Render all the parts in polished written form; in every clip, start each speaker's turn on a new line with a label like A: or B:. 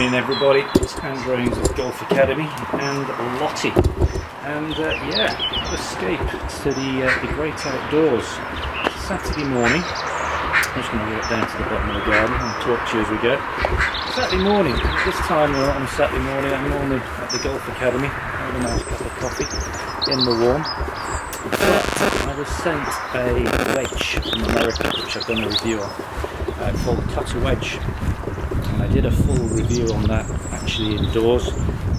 A: morning everybody, it's Andrew Ainsworth Golf Academy and Lottie, and yeah, I've escaped to the great outdoors. Saturday morning, I'm just going to walk down to the bottom of the garden and talk to you as we go. Saturday morning, this time on a Saturday morning I'm normally at the Golf Academy, having a nice cup of coffee in the warm, but I was sent a wedge from America which I've done a review on, called the Cutter Wedge. I did a full review on that actually indoors,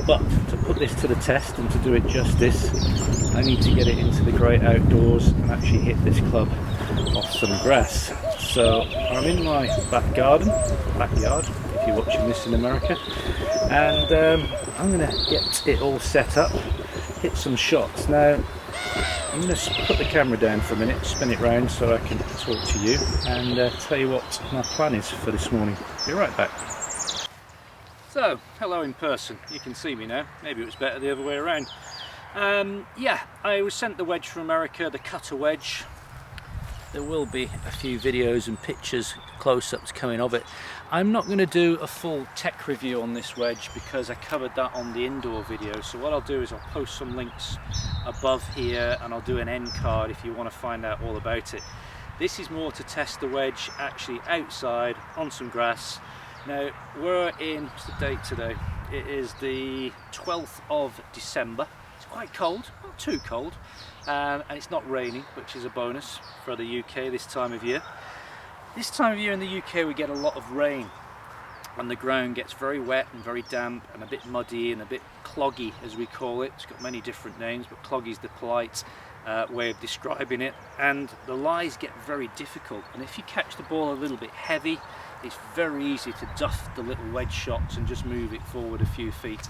A: but to put this to the test and to do it justice, I need to get it into the great outdoors and actually hit this club off some grass. So I'm in my backyard if you're watching this in America, and I'm going to get it all set up, hit some shots. Now I'm going to put the camera down for a minute, spin it round so I can talk to you and tell you what my plan is for this morning. Be right back. So, hello in person, you can see me now, maybe it was better the other way around. Yeah, I was sent the wedge from America, the Cutter Wedge. There will be a few videos and pictures, close-ups coming of it. I'm not going to do a full tech review on this wedge because I covered that on the indoor video. So what I'll do is I'll post some links above here and I'll do an end card if you want to find out all about it. This is more to test the wedge actually outside on some grass. Now we're in, what's the date today? It is the 12th of December. It's quite cold, not too cold, and it's not raining, which is a bonus for the UK this time of year. This time of year in the UK we get a lot of rain and the ground gets very wet and very damp and a bit muddy and a bit cloggy, as we call it. It's got many different names, but cloggy is the polite way of describing it, and the lies get very difficult, and if you catch the ball a little bit heavy, it's very easy to duff the little wedge shots and just move it forward a few feet.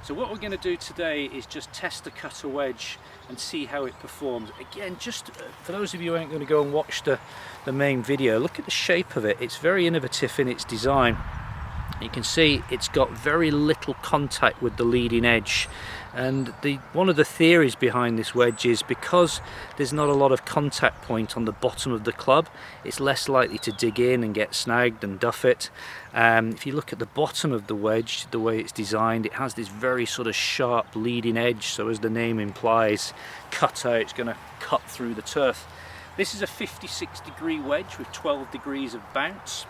A: So what we're going to do today is just test the Cutter Wedge and see how it performs. Again, just for those of you who aren't going to go and watch the main video, look at the shape of it. It's very innovative in its design. You can see it's got very little contact with the leading edge, and one of the theories behind this wedge is because there's not a lot of contact point on the bottom of the club, it's less likely to dig in and get snagged and duff it. If you look at the bottom of the wedge, the way it's designed, it has this very sort of sharp leading edge, so as the name implies, cut out, it's going to cut through the turf. This is a 56 degree wedge with 12 degrees of bounce.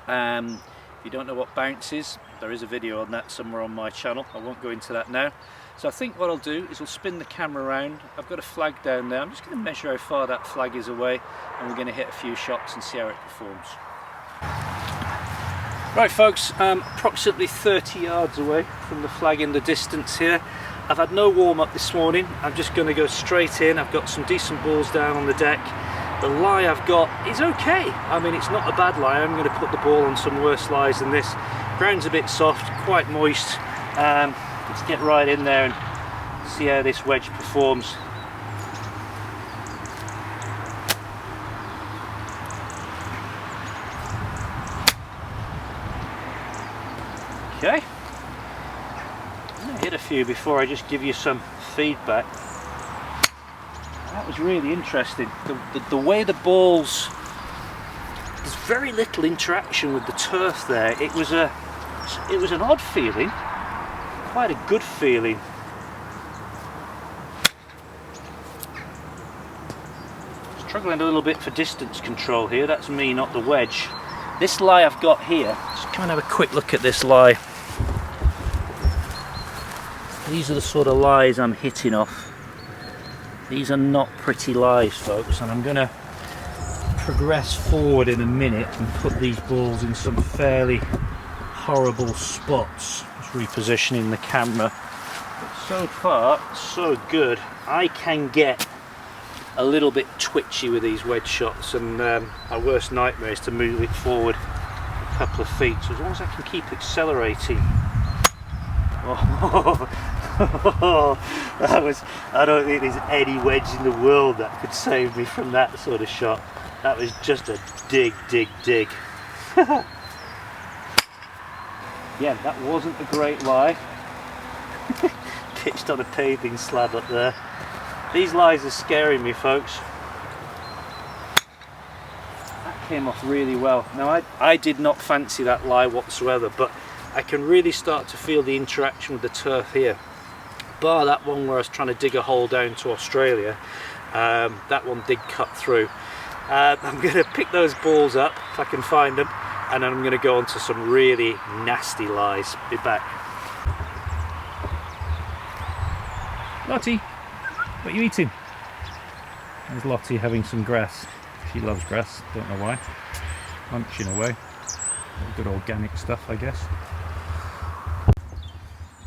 A: If you don't know what bounce is, there is a video on that somewhere on my channel. I won't go into that now. So I think what I'll do is I'll spin the camera around. I've got a flag down there. I'm just going to measure how far that flag is away, and we're going to hit a few shots and see how it performs. Right folks, approximately 30 yards away from the flag in the distance here. I've had no warm-up this morning. I'm just going to go straight in. I've got some decent balls down on the deck. The lie I've got is okay. I mean, it's not a bad lie. I'm going to put the ball on some worse lies than this. Ground's a bit soft, quite moist. Let's get right in there and see how this wedge performs. Okay. I'm going to hit a few before I just give you some feedback. That was really interesting. The way the balls, there's very little interaction with the turf there. It was an odd feeling, quite a good feeling. Struggling a little bit for distance control here. That's me, not the wedge. This lie I've got here, just come and have a quick look at this lie. These are the sort of lies I'm hitting off. These are not pretty lies, folks, and I'm going to progress forward in a minute and put these balls in some fairly horrible spots. Just repositioning the camera. But so far, so good. I can get a little bit twitchy with these wedge shots, and my worst nightmare is to move it forward a couple of feet. So as long as I can keep accelerating. That was, I don't think there's any wedge in the world that could save me from that sort of shot. That was just a dig. Yeah, that wasn't a great lie. Pitched on a paving slab up there. These lies are scaring me, folks. That came off really well. Now I did not fancy that lie whatsoever, but I can really start to feel the interaction with the turf here. Bar that one where I was trying to dig a hole down to Australia, that one did cut through. I'm going to pick those balls up if I can find them, and then I'm going to go on to some really nasty lies. Be back. Lottie, what are you eating? There's Lottie having some grass. She loves grass, don't know why. Munching away. Good organic stuff, I guess.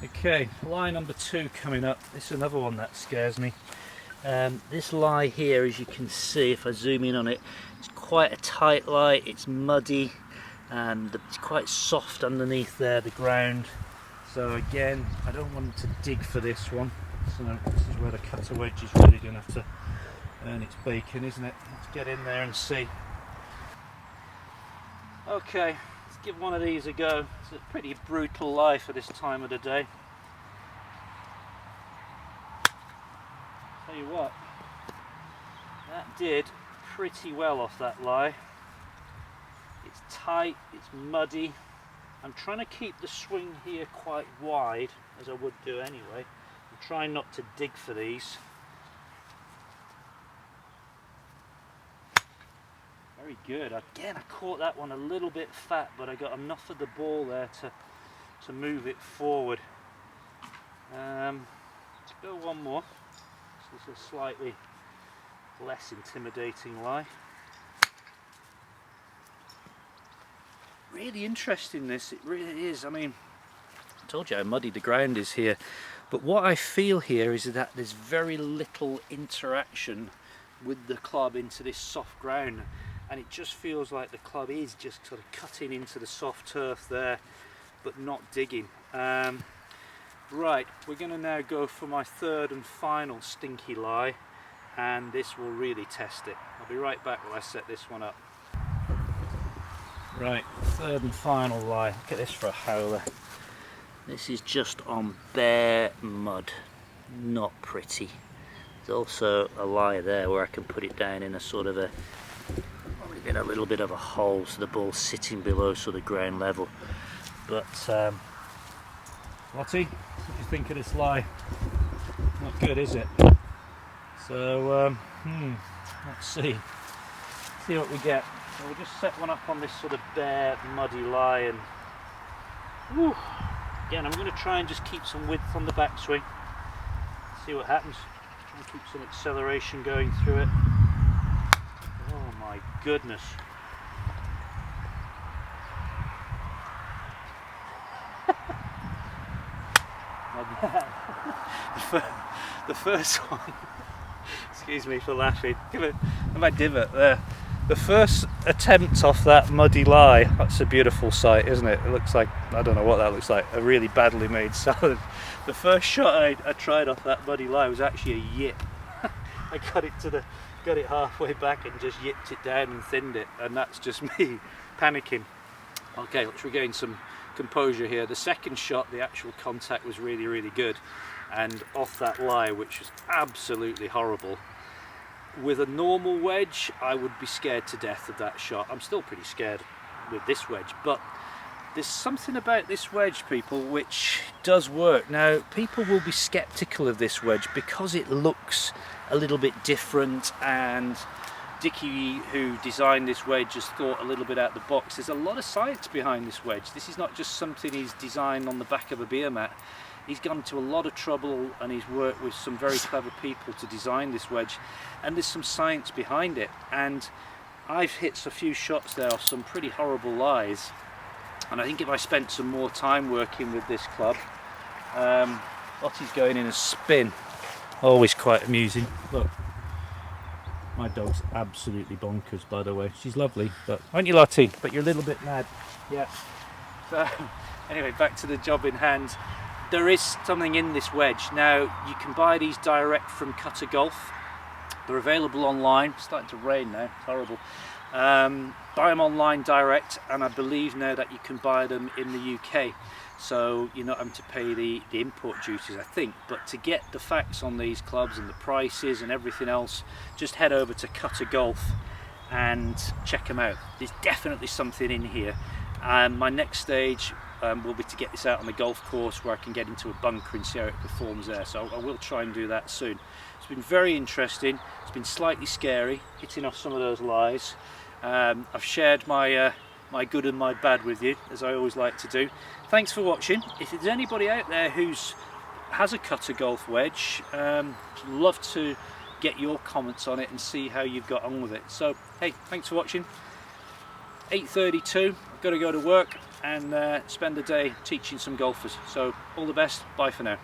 A: Okay, lie number 2 coming up. This is another one that scares me. This lie here, as you can see, if I zoom in on it, it's quite a tight lie, it's muddy, and it's quite soft underneath there, the ground. So again, I don't want to dig for this one. So this is where the cutter wedge is really going to have to earn its bacon, isn't it? Let's get in there and see. Okay, let's give one of these a go. It's a pretty brutal lie for this time of the day. Tell you what, that did pretty well off that lie. It's tight, it's muddy. I'm trying to keep the swing here quite wide, as I would do anyway. I'm trying not to dig for these. Very good. Again, I caught that one a little bit fat, but I got enough of the ball there to move it forward. Let's go one more. This is a slightly less intimidating lie. Really interesting, this, it really is. I mean, I told you how muddy the ground is here, but what I feel here is that there's very little interaction with the club into this soft ground, and it just feels like the club is just sort of cutting into the soft turf there, but not digging. Right, we're going to now go for my 3rd and final stinky lie, and this will really test it. I'll be right back while I set this one up. Right, 3rd and final lie. Look at this for a howler. This is just on bare mud, not pretty. There's also a lie there where I can put it down in a sort of probably in a little bit of a hole, so the ball's sitting below sort of ground level. But Lottie, what do you think of this lie? Not good, is it? So let's see what we get. So we'll just set one up on this sort of bare muddy lie, and whew, again I'm going to try and just keep some width on the backswing, see what happens. Try and keep some acceleration going through it. Oh my goodness. The first one, excuse me for laughing, give it my divot there. The first attempt off that muddy lie, that's a beautiful sight, isn't it? It looks like, I don't know what that looks like, a really badly made salad. The first shot I tried off that muddy lie was actually a yip. I got it halfway back and just yipped it down and thinned it, and that's just me panicking. Okay, let's regain some composure here. The second shot, the actual contact was really, really good, and off that lie, which was absolutely horrible. With a normal wedge, I would be scared to death of that shot. I'm still pretty scared with this wedge, but there's something about this wedge, people, which does work. Now, people will be skeptical of this wedge because it looks a little bit different, and Dickie, who designed this wedge, has thought a little bit out the box. There's a lot of science behind this wedge. This is not just something he's designed on the back of a beer mat. He's gone to a lot of trouble, and he's worked with some very clever people to design this wedge, and there's some science behind it. And I've hit a few shots there off some pretty horrible lies, and I think if I spent some more time working with this club, Lottie's going in a spin. Always quite amusing. Look, my dog's absolutely bonkers, by the way. She's lovely, but aren't you, Lottie? But you're a little bit mad. Yeah. So anyway, back to the job in hand. There is something in this wedge. Now, you can buy these direct from Cutter Golf. They're available online. It's starting to rain now, it's horrible. Buy them online direct, and I believe now that you can buy them in the UK. So you're not having to pay the import duties, I think. But to get the facts on these clubs and the prices and everything else, just head over to Cutter Golf and check them out. There's definitely something in here. And my next stage will be to get this out on the golf course where I can get into a bunker and see how it performs there. So I will try and do that soon. It's been very interesting. It's been slightly scary, hitting off some of those lies. I've shared my my good and my bad with you, as I always like to do. Thanks for watching. If there's anybody out there has a Cutter golf wedge, love to get your comments on it and see how you've got on with it. So hey, thanks for watching. 8:32, I've got to go to work and spend the day teaching some golfers. So all the best, bye for now.